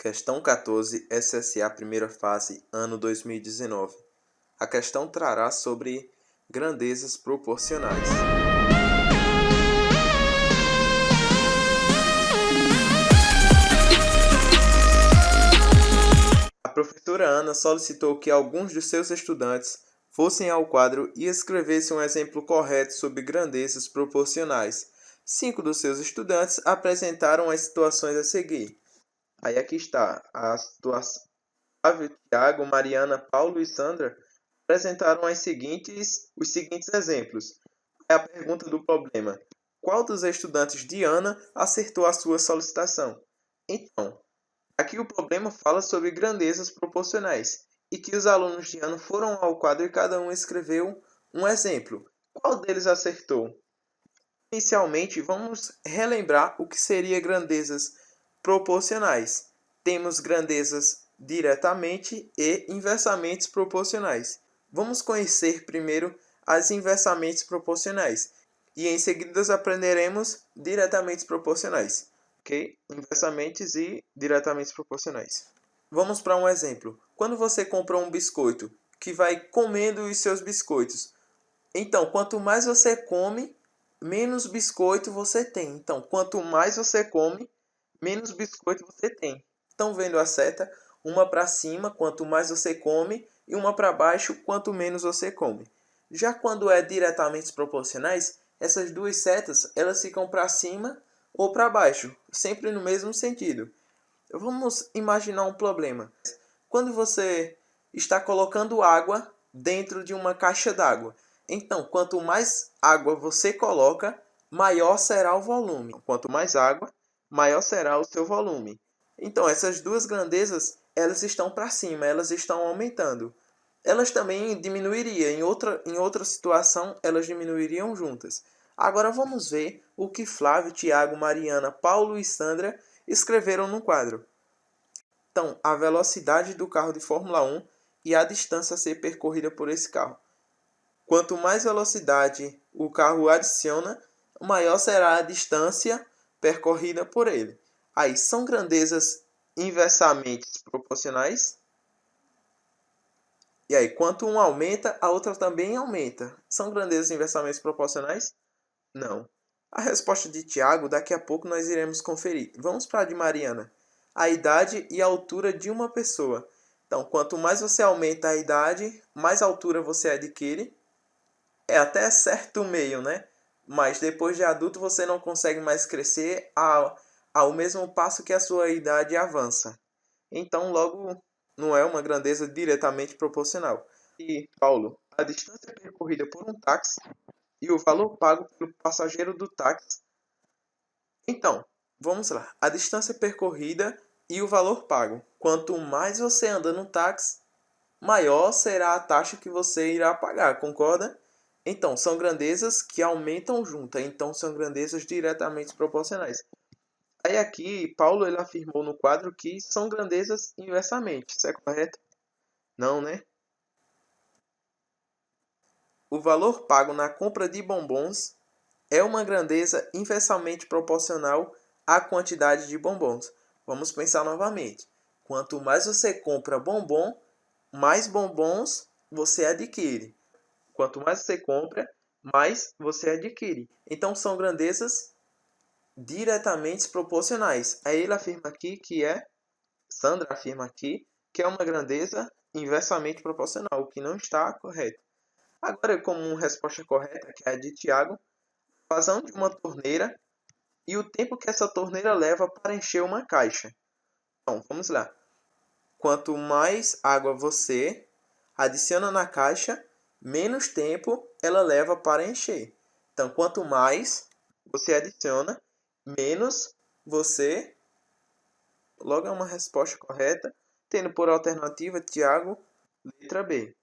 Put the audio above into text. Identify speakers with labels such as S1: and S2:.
S1: Questão 14, SSA primeira fase, ano 2019. A questão trará sobre grandezas proporcionais. A professora Ana solicitou que alguns dos seus estudantes fossem ao quadro e escrevessem um exemplo correto sobre grandezas proporcionais. 5 dos seus estudantes apresentaram as situações a seguir. Aí aqui está a situação. Flávio, Tiago, Mariana, Paulo e Sandra apresentaram os seguintes exemplos. É a pergunta do problema. Qual dos estudantes de Ana acertou a sua solicitação? Então, aqui o problema fala sobre grandezas proporcionais e que os alunos de Ana foram ao quadro e cada um escreveu um exemplo. Qual deles acertou? Inicialmente, vamos relembrar o que seria grandezas proporcionais. Temos grandezas diretamente e inversamente proporcionais. Vamos conhecer primeiro as inversamente proporcionais e em seguida aprenderemos diretamente proporcionais. Ok? Inversamente e diretamente proporcionais. Vamos para um exemplo. Quando você compra um biscoito, que vai comendo os seus biscoitos. Então, quanto mais você come, menos biscoito você tem. Então, quanto mais você come, menos biscoito você tem. Estão vendo a seta? Uma para cima, quanto mais você come, e uma para baixo, quanto menos você come. Já quando é diretamente proporcionais, essas duas setas elas ficam para cima ou para baixo, sempre no mesmo sentido. Vamos imaginar um problema. Quando você está colocando água dentro de uma caixa d'água, então, quanto mais água você coloca, maior será o volume. Quanto mais água, maior será o seu volume. Então, essas duas grandezas, elas estão para cima, elas estão aumentando. Elas também diminuiriam, em outra situação, elas diminuiriam juntas. Agora vamos ver o que Flávio, Tiago, Mariana, Paulo e Sandra escreveram no quadro. Então, a velocidade do carro de Fórmula 1 e a distância a ser percorrida por esse carro. Quanto mais velocidade o carro adiciona, maior será a distância percorrida por ele. Aí são grandezas inversamente proporcionais. E aí, quanto um aumenta, a outra também aumenta. São grandezas inversamente proporcionais? Não. A resposta de Tiago, daqui a pouco nós iremos conferir. Vamos para a de Mariana. A idade e a altura de uma pessoa. Então, quanto mais você aumenta a idade, mais altura você adquire. É até certo meio, né? Mas depois de adulto você não consegue mais crescer ao mesmo passo que a sua idade avança. Então, logo, não é uma grandeza diretamente proporcional. E, Paulo, a distância percorrida por um táxi e o valor pago pelo passageiro do táxi. Então, vamos lá. A distância percorrida e o valor pago. Quanto mais você anda no táxi, maior será a taxa que você irá pagar, concorda? Então, são grandezas que aumentam juntas, então são grandezas diretamente proporcionais. Aí aqui, Paulo ele afirmou no quadro que são grandezas inversamente, isso é correto? Não, né? O valor pago na compra de bombons é uma grandeza inversamente proporcional à quantidade de bombons. Vamos pensar novamente. Quanto mais você compra bombom, mais bombons você adquire. Quanto mais você compra, mais você adquire. Então, são grandezas diretamente proporcionais. Aí ele afirma aqui Sandra afirma aqui, que é uma grandeza inversamente proporcional, o que não está correto. Agora, como resposta correta, que é a de Tiago, a vazão de uma torneira e o tempo que essa torneira leva para encher uma caixa. Então, vamos lá. Quanto mais água você adiciona na caixa, menos tempo ela leva para encher. Então, quanto mais você adiciona, menos você... Logo é uma resposta correta, tendo por alternativa, Tiago, letra B.